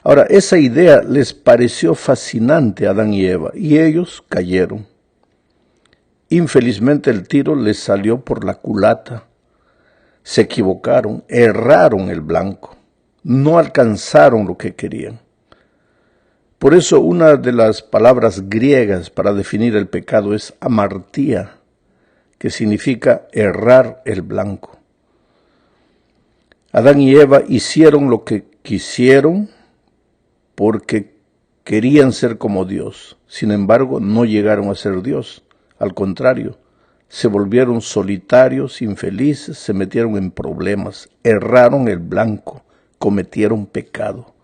Ahora, esa idea les pareció fascinante a Adán y Eva, y ellos cayeron. Infelizmente el tiro les salió por la culata. Se equivocaron, erraron el blanco, no alcanzaron lo que querían. Por eso una de las palabras griegas para definir el pecado es amartía, que significa errar el blanco. Adán y Eva hicieron lo que quisieron porque querían ser como Dios. Sin embargo, no llegaron a ser Dios. Al contrario, se volvieron solitarios, infelices, se metieron en problemas, erraron el blanco, cometieron pecado.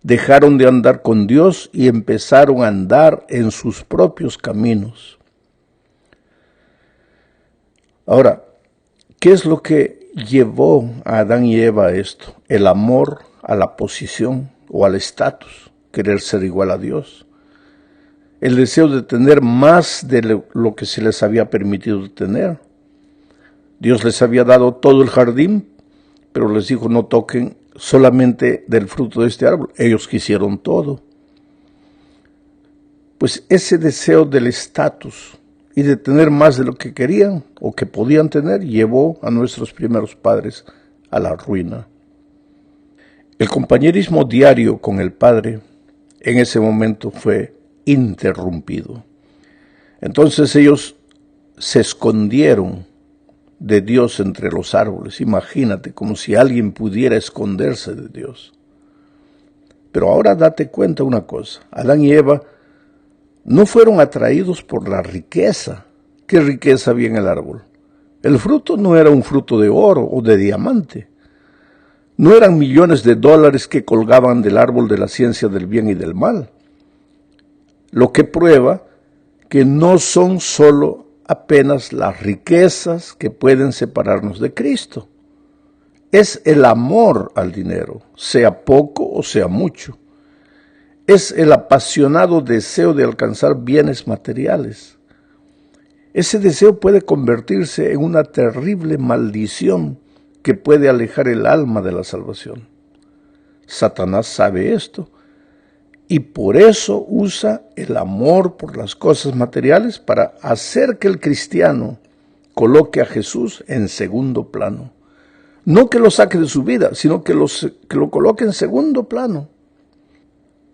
Dejaron de andar con Dios y empezaron a andar en sus propios caminos. Ahora, ¿qué es lo que llevó a Adán y Eva a esto? El amor a la posición o al estatus, querer ser igual a Dios. El deseo de tener más de lo que se les había permitido tener. Dios les había dado todo el jardín, pero les dijo no toquen solamente del fruto de este árbol. Ellos quisieron todo. Pues ese deseo del estatus y de tener más de lo que querían o que podían tener llevó a nuestros primeros padres a la ruina. El compañerismo diario con el Padre en ese momento fue interrumpido. Entonces ellos se escondieron de Dios entre los árboles. Imagínate, como si alguien pudiera esconderse de Dios. Pero ahora date cuenta una cosa, Adán y Eva no fueron atraídos por la riqueza. ¿Qué riqueza había en el árbol? El fruto no era un fruto de oro o de diamante. No eran millones de dólares que colgaban del árbol de la ciencia del bien y del mal. Lo que prueba que no son solo apenas las riquezas que pueden separarnos de Cristo. Es el amor al dinero, sea poco o sea mucho. Es el apasionado deseo de alcanzar bienes materiales. Ese deseo puede convertirse en una terrible maldición que puede alejar el alma de la salvación. Satanás sabe esto y por eso usa el amor por las cosas materiales para hacer que el cristiano coloque a Jesús en segundo plano. No que lo saque de su vida, sino que lo coloque en segundo plano.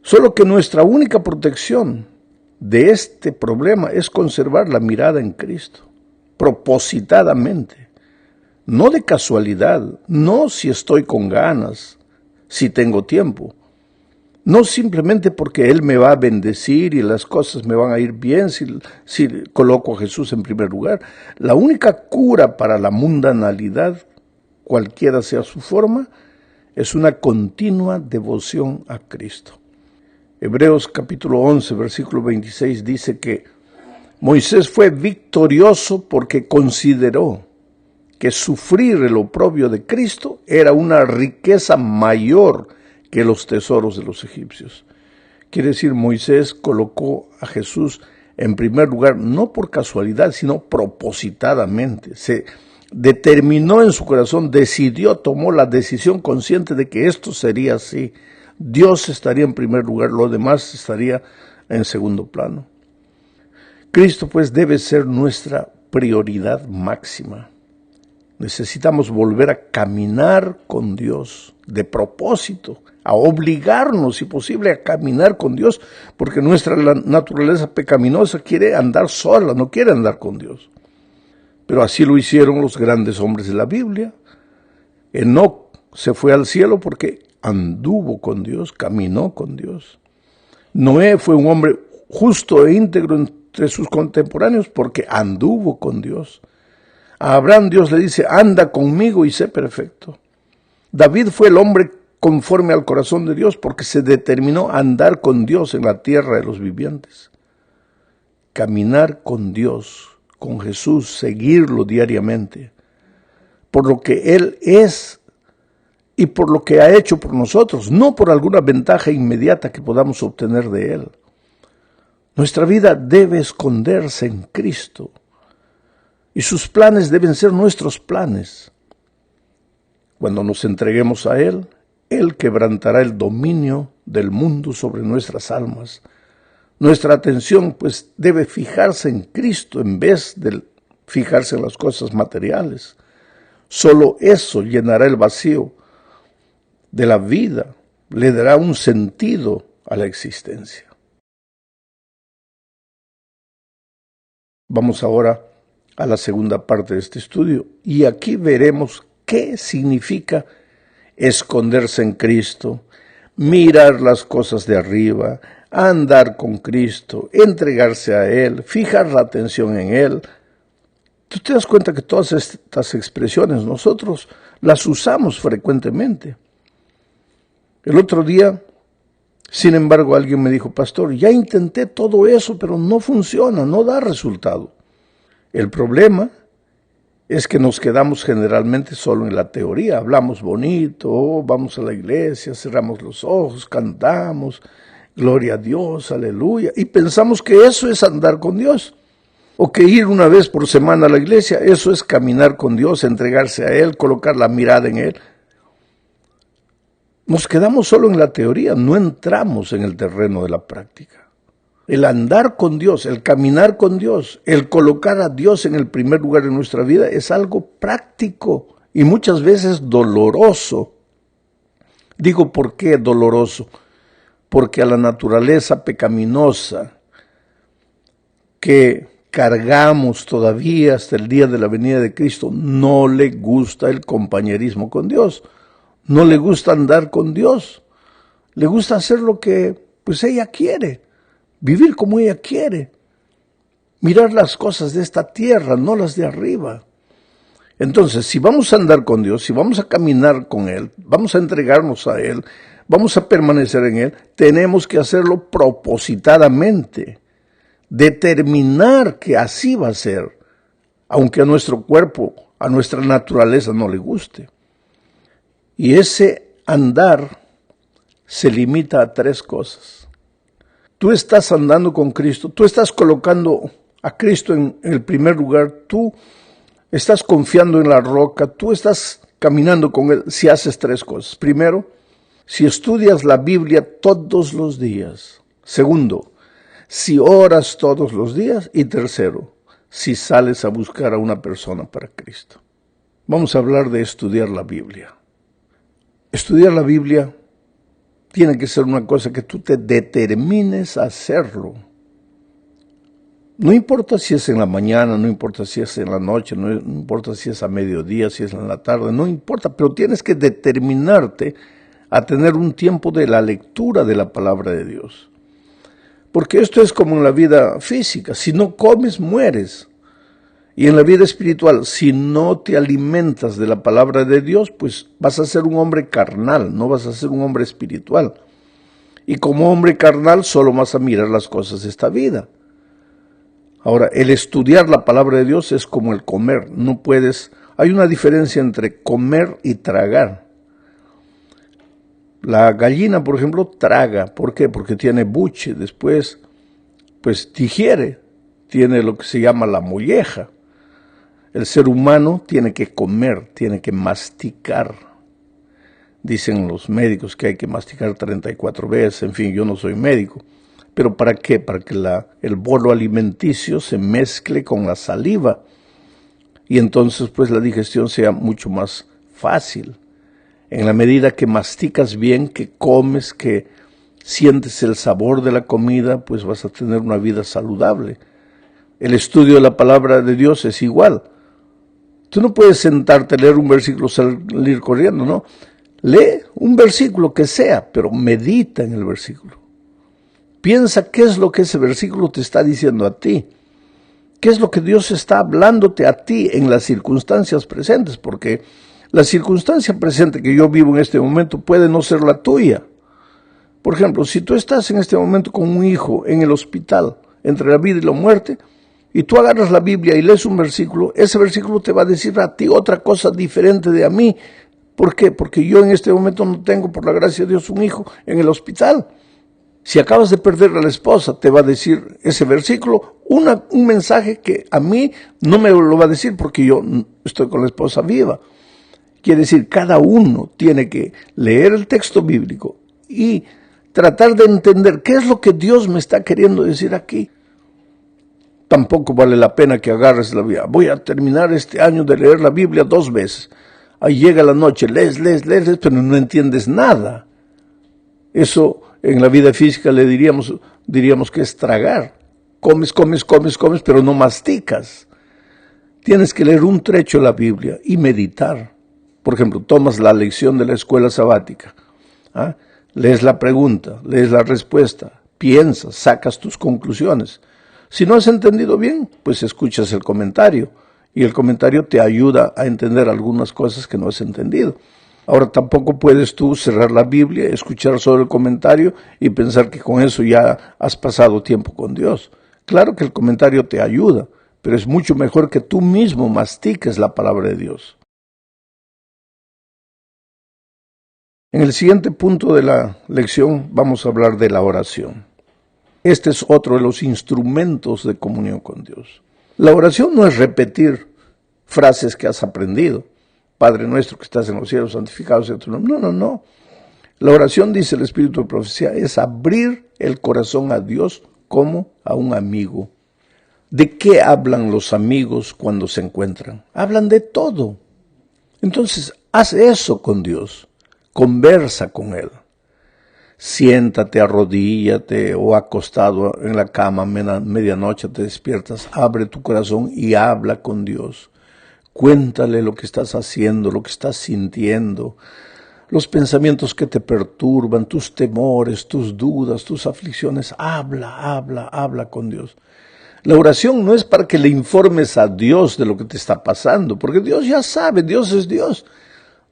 Solo que nuestra única protección de este problema es conservar la mirada en Cristo, propositadamente. No de casualidad, no si estoy con ganas, si tengo tiempo. No simplemente porque Él me va a bendecir y las cosas me van a ir bien si coloco a Jesús en primer lugar. La única cura para la mundanalidad, cualquiera sea su forma, es una continua devoción a Cristo. Hebreos capítulo 11, versículo 26 dice que Moisés fue victorioso porque consideró que sufrir el oprobio de Cristo era una riqueza mayor que los tesoros de los egipcios. Quiere decir, Moisés colocó a Jesús en primer lugar, no por casualidad, sino propositadamente. Se determinó en su corazón, decidió, tomó la decisión consciente de que esto sería así. Dios estaría en primer lugar, lo demás estaría en segundo plano. Cristo pues debe ser nuestra prioridad máxima. Necesitamos volver a caminar con Dios de propósito, a obligarnos, si posible, a caminar con Dios, porque nuestra naturaleza pecaminosa quiere andar sola, no quiere andar con Dios. Pero así lo hicieron los grandes hombres de la Biblia. Enoc se fue al cielo porque anduvo con Dios, caminó con Dios. Noé fue un hombre justo e íntegro entre sus contemporáneos porque anduvo con Dios. A Abraham Dios le dice, anda conmigo y sé perfecto. David fue el hombre conforme al corazón de Dios porque se determinó a andar con Dios en la tierra de los vivientes. Caminar con Dios, con Jesús, seguirlo diariamente, por lo que Él es y por lo que ha hecho por nosotros, no por alguna ventaja inmediata que podamos obtener de Él. Nuestra vida debe esconderse en Cristo. Y sus planes deben ser nuestros planes. Cuando nos entreguemos a Él, Él quebrantará el dominio del mundo sobre nuestras almas. Nuestra atención pues debe fijarse en Cristo en vez de fijarse en las cosas materiales. Solo eso llenará el vacío de la vida, le dará un sentido a la existencia. Vamos ahora a la segunda parte de este estudio y aquí veremos qué significa esconderse en Cristo, mirar las cosas de arriba, andar con Cristo, entregarse a Él, fijar la atención en Él. Tú te das cuenta que todas estas expresiones nosotros las usamos frecuentemente. El otro día, sin embargo, alguien me dijo, pastor, ya intenté todo eso, pero no funciona, no da resultado. El problema es que nos quedamos generalmente solo en la teoría. Hablamos bonito, vamos a la iglesia, cerramos los ojos, cantamos, gloria a Dios, aleluya, y pensamos que eso es andar con Dios. O que ir una vez por semana a la iglesia, eso es caminar con Dios, entregarse a Él, colocar la mirada en Él. Nos quedamos solo en la teoría, no entramos en el terreno de la práctica. El andar con Dios, el caminar con Dios, el colocar a Dios en el primer lugar en nuestra vida es algo práctico y muchas veces doloroso. Digo, ¿por qué doloroso? Porque a la naturaleza pecaminosa que cargamos todavía hasta el día de la venida de Cristo, no le gusta el compañerismo con Dios, no le gusta andar con Dios, le gusta hacer lo que pues ella quiere, vivir como ella quiere, mirar las cosas de esta tierra, no las de arriba. Entonces, si vamos a andar con Dios, si vamos a caminar con Él, vamos a entregarnos a Él, vamos a permanecer en Él, tenemos que hacerlo propositadamente, determinar que así va a ser, aunque a nuestro cuerpo, a nuestra naturaleza no le guste. Y ese andar se limita a 3 cosas. Tú estás andando con Cristo, tú estás colocando a Cristo en el primer lugar, tú estás confiando en la roca, tú estás caminando con Él si haces 3 cosas. Primero, si estudias la Biblia todos los días. Segundo, si oras todos los días. Y tercero, si sales a buscar a una persona para Cristo. Vamos a hablar de estudiar la Biblia. Estudiar la Biblia tiene que ser una cosa que tú te determines a hacerlo. No importa si es en la mañana, no importa si es en la noche, no importa si es a mediodía, si es en la tarde, no importa, pero tienes que determinarte a tener un tiempo de la lectura de la palabra de Dios. Porque esto es como en la vida física, si no comes, mueres. Y en la vida espiritual, si no te alimentas de la palabra de Dios, pues vas a ser un hombre carnal, no vas a ser un hombre espiritual. Y como hombre carnal solo vas a mirar las cosas de esta vida. Ahora, el estudiar la palabra de Dios es como el comer. No puedes, hay una diferencia entre comer y tragar. La gallina, por ejemplo, traga. ¿Por qué? Porque tiene buche. Después, pues digiere. Tiene lo que se llama la molleja. El ser humano tiene que comer, tiene que masticar. Dicen los médicos que hay que masticar 34 veces. En fin, yo no soy médico. ¿Pero para qué? Para que el bolo alimenticio se mezcle con la saliva. Y entonces, pues, la digestión sea mucho más fácil. En la medida que masticas bien, que comes, que sientes el sabor de la comida, pues vas a tener una vida saludable. El estudio de la palabra de Dios es igual. Tú no puedes sentarte a leer un versículo y salir corriendo, ¿no? Lee un versículo que sea, pero medita en el versículo. Piensa qué es lo que ese versículo te está diciendo a ti. ¿Qué es lo que Dios está hablándote a ti en las circunstancias presentes? Porque la circunstancia presente que yo vivo en este momento puede no ser la tuya. Por ejemplo, si tú estás en este momento con un hijo en el hospital, entre la vida y la muerte, y tú agarras la Biblia y lees un versículo, ese versículo te va a decir a ti otra cosa diferente de a mí. ¿Por qué? Porque yo en este momento no tengo, por la gracia de Dios, un hijo en el hospital. Si acabas de perder a la esposa, te va a decir ese versículo un mensaje que a mí no me lo va a decir porque yo estoy con la esposa viva. Quiere decir, cada uno tiene que leer el texto bíblico y tratar de entender qué es lo que Dios me está queriendo decir aquí. Tampoco vale la pena que agarres la Biblia. Voy a terminar este año de leer la Biblia 2 veces. Ahí llega la noche, lees, pero no entiendes nada. Eso en la vida física le diríamos que es tragar. Comes, pero no masticas. Tienes que leer un trecho de la Biblia y meditar. Por ejemplo, tomas la lección de la escuela sabática. Lees la pregunta, lees la respuesta, piensas, sacas tus conclusiones. Si no has entendido bien, pues escuchas el comentario. Y el comentario te ayuda a entender algunas cosas que no has entendido. Ahora tampoco puedes tú cerrar la Biblia, escuchar solo el comentario y pensar que con eso ya has pasado tiempo con Dios. Claro que el comentario te ayuda, pero es mucho mejor que tú mismo mastiques la palabra de Dios. En el siguiente punto de la lección vamos a hablar de la oración. Este es otro de los instrumentos de comunión con Dios. La oración no es repetir frases que has aprendido. Padre nuestro que estás en los cielos, santificado sea tu nombre. No. La oración, dice el Espíritu de Profecía, es abrir el corazón a Dios como a un amigo. ¿De qué hablan los amigos cuando se encuentran? Hablan de todo. Entonces, haz eso con Dios. Conversa con Él. Siéntate, arrodíllate o acostado en la cama, medianoche te despiertas, abre tu corazón y habla con Dios. Cuéntale lo que estás haciendo, lo que estás sintiendo, los pensamientos que te perturban, tus temores, tus dudas, tus aflicciones. Habla con Dios. La oración no es para que le informes a Dios de lo que te está pasando, porque Dios ya sabe, Dios es Dios.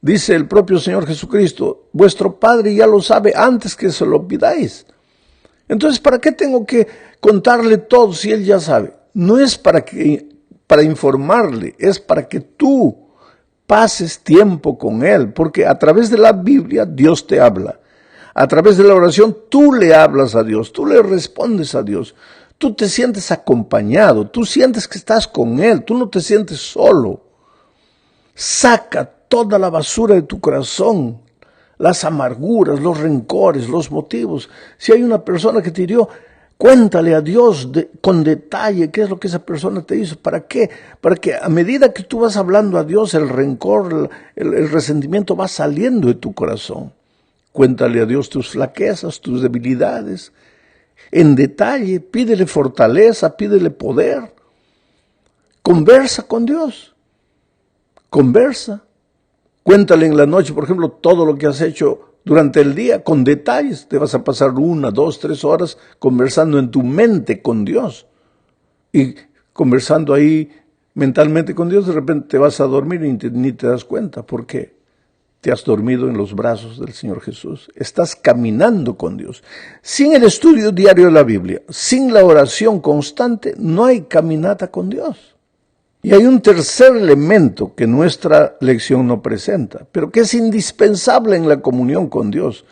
Dice el propio Señor Jesucristo, vuestro Padre ya lo sabe antes que se lo pidáis. Entonces, ¿para qué tengo que contarle todo si Él ya sabe? No es para informarle, es para que tú pases tiempo con Él, porque a través de la Biblia Dios te habla. A través de la oración tú le hablas a Dios, tú le respondes a Dios. Tú te sientes acompañado, tú sientes que estás con Él, tú no te sientes solo. Saca toda la basura de tu corazón, las amarguras, los rencores, los motivos. Si hay una persona que te hirió, cuéntale a Dios con detalle qué es lo que esa persona te hizo. ¿Para qué? Para que a medida que tú vas hablando a Dios, el rencor, el resentimiento va saliendo de tu corazón. Cuéntale a Dios tus flaquezas, tus debilidades. En detalle, pídele fortaleza, pídele poder. Conversa con Dios. Conversa. Cuéntale en la noche, por ejemplo, todo lo que has hecho durante el día, con detalles. Te vas a pasar 1, 2, 3 horas conversando en tu mente con Dios. Y conversando ahí mentalmente con Dios, de repente te vas a dormir y ni te das cuenta. ¿Por qué? Te has dormido en los brazos del Señor Jesús. Estás caminando con Dios. Sin el estudio diario de la Biblia, sin la oración constante, no hay caminata con Dios. Y hay un tercer elemento que nuestra lección no presenta, pero que es indispensable en la comunión con Dios.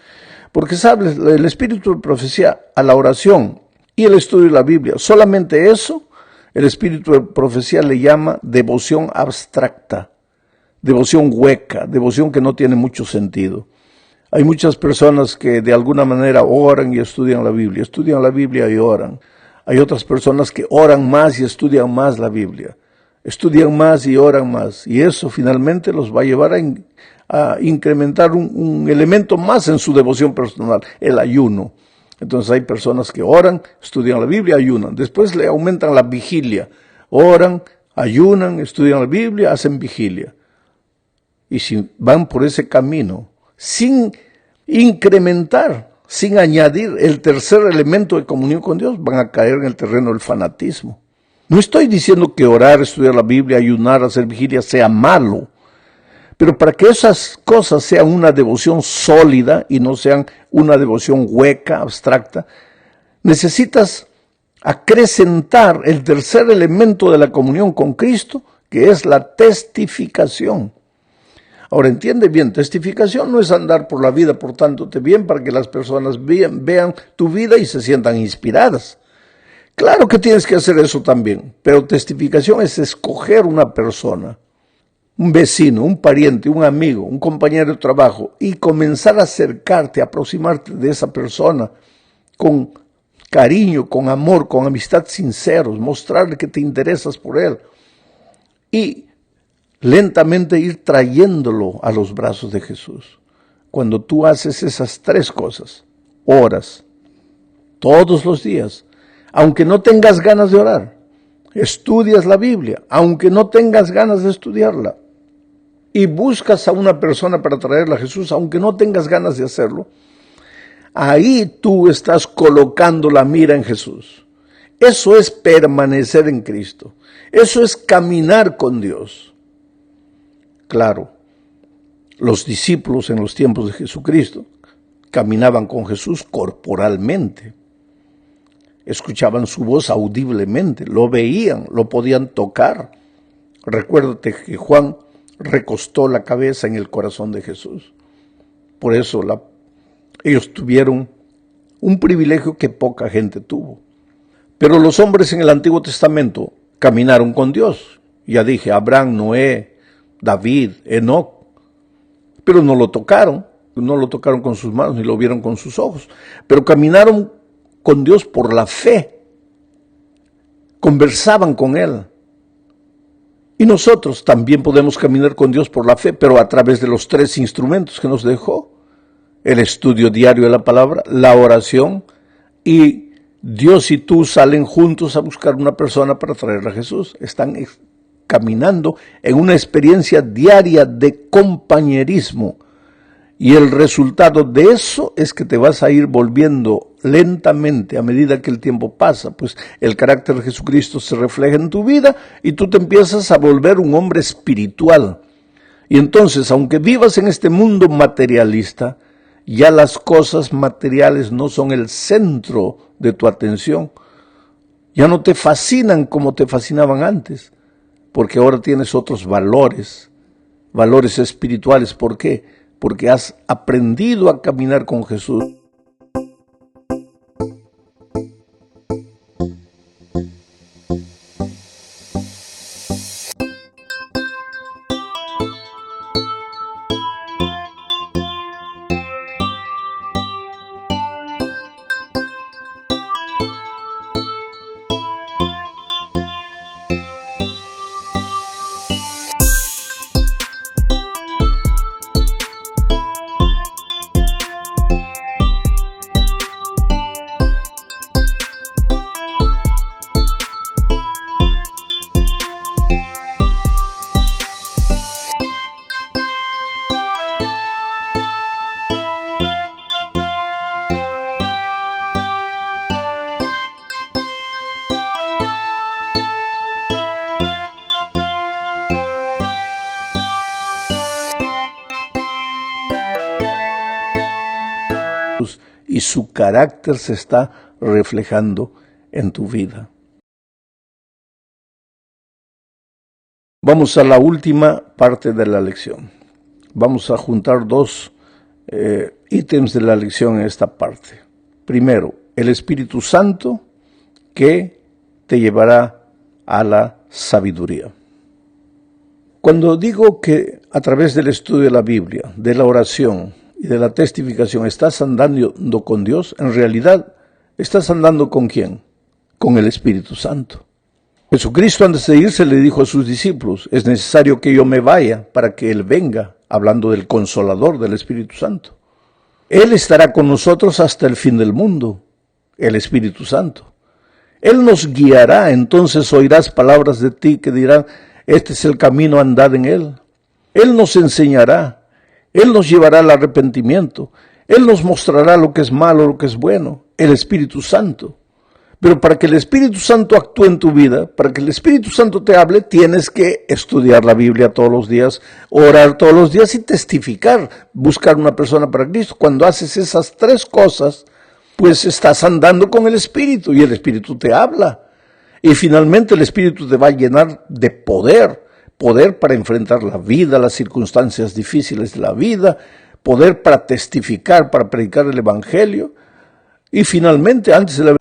Porque, ¿sabes? El Espíritu de Profecía a la oración y el estudio de la Biblia, solamente eso, el Espíritu de Profecía le llama devoción abstracta, devoción hueca, devoción que no tiene mucho sentido. Hay muchas personas que de alguna manera oran y estudian la Biblia y oran. Hay otras personas que oran más y estudian más la Biblia. Estudian más y oran más, y eso finalmente los va a llevar a incrementar un elemento más en su devoción personal, el ayuno. Entonces hay personas que oran, estudian la Biblia, ayunan. Después le aumentan la vigilia. Oran, ayunan, estudian la Biblia, hacen vigilia. Y si van por ese camino, sin incrementar, sin añadir el tercer elemento de comunión con Dios, van a caer en el terreno del fanatismo. No estoy diciendo que orar, estudiar la Biblia, ayunar, hacer vigilia sea malo, pero para que esas cosas sean una devoción sólida y no sean una devoción hueca, abstracta, necesitas acrecentar el tercer elemento de la comunión con Cristo, que es la testificación. Ahora entiende bien, testificación no es andar por la vida portándote bien para que las personas vean tu vida y se sientan inspiradas. Claro que tienes que hacer eso también, pero testificación es escoger una persona un vecino, un pariente, un amigo, un compañero de trabajo, y comenzar a acercarte, a aproximarte de esa persona con cariño, con amor, con amistad sinceros, mostrarle que te interesas por él y lentamente ir trayéndolo a los brazos de Jesús. Cuando tú haces esas tres cosas, oras todos los días, aunque no tengas ganas de orar, estudias la Biblia, aunque no tengas ganas de estudiarla, y buscas a una persona para traerla a Jesús, aunque no tengas ganas de hacerlo, ahí tú estás colocando la mira en Jesús. Eso es permanecer en Cristo. Eso es caminar con Dios. Claro, los discípulos en los tiempos de Jesucristo caminaban con Jesús corporalmente. Escuchaban su voz audiblemente, lo veían, lo podían tocar. Recuérdate que Juan recostó la cabeza en el corazón de Jesús. Por eso ellos tuvieron un privilegio que poca gente tuvo. Pero los hombres en el Antiguo Testamento caminaron con Dios. Ya dije, Abraham, Noé, David, Enoc. Pero no lo tocaron con sus manos ni lo vieron con sus ojos. Pero caminaron con Dios por la fe. Conversaban con Él. Y nosotros también podemos caminar con Dios por la fe, pero a través de los tres instrumentos que nos dejó: el estudio diario de la palabra, la oración, y Dios y tú salen juntos a buscar una persona para traerla a Jesús. Están caminando en una experiencia diaria de compañerismo. Y el resultado de eso es que te vas a ir volviendo lentamente a medida que el tiempo pasa, pues el carácter de Jesucristo se refleja en tu vida y tú te empiezas a volver un hombre espiritual. Y entonces, aunque vivas en este mundo materialista, ya las cosas materiales no son el centro de tu atención. Ya no te fascinan como te fascinaban antes, porque ahora tienes otros valores espirituales. ¿Por qué? Porque has aprendido a caminar con Jesús. Y su carácter se está reflejando en tu vida. Vamos a la última parte de la lección. Vamos a juntar dos ítems de la lección en esta parte. Primero, el Espíritu Santo que te llevará a la sabiduría. Cuando digo que a través del estudio de la Biblia, de la oración y de la testificación estás andando con Dios, en realidad estás andando ¿con quién? Con el Espíritu Santo. Jesucristo, antes de irse, le dijo a sus discípulos: es necesario que yo me vaya para que Él venga, hablando del Consolador, del Espíritu Santo. Él estará con nosotros hasta el fin del mundo, el Espíritu Santo. Él nos guiará, entonces oirás palabras de ti que dirán: este es el camino, andad en él. Él nos enseñará. Él nos llevará al arrepentimiento. Él nos mostrará lo que es malo, lo que es bueno. El Espíritu Santo. Pero para que el Espíritu Santo actúe en tu vida, para que el Espíritu Santo te hable, tienes que estudiar la Biblia todos los días, orar todos los días y testificar, buscar una persona para Cristo. Cuando haces esas tres cosas, pues estás andando con el Espíritu y el Espíritu te habla. Y finalmente el Espíritu te va a llenar de poder para enfrentar la vida, las circunstancias difíciles de la vida, poder para testificar, para predicar el Evangelio. Y finalmente, antes de la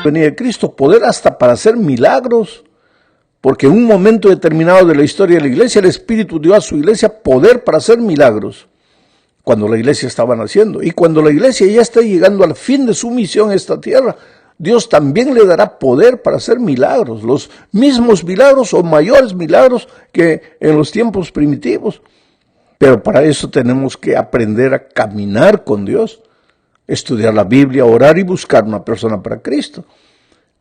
venida de Cristo, poder hasta para hacer milagros, porque en un momento determinado de la historia de la iglesia, el Espíritu dio a su iglesia poder para hacer milagros, cuando la iglesia estaba naciendo. Y cuando la iglesia ya está llegando al fin de su misión en esta tierra, Dios también le dará poder para hacer milagros, los mismos milagros o mayores milagros que en los tiempos primitivos. Pero para eso tenemos que aprender a caminar con Dios, estudiar la Biblia, orar y buscar una persona para Cristo.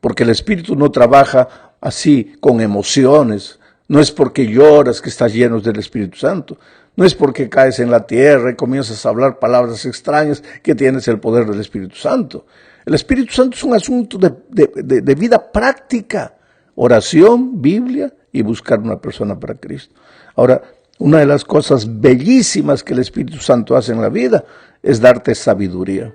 Porque el Espíritu no trabaja así con emociones. No es porque lloras que estás lleno del Espíritu Santo. No es porque caes en la tierra y comienzas a hablar palabras extrañas que tienes el poder del Espíritu Santo. El Espíritu Santo es un asunto de vida práctica. Oración, Biblia y buscar una persona para Cristo. Ahora, una de las cosas bellísimas que el Espíritu Santo hace en la vida es darte sabiduría.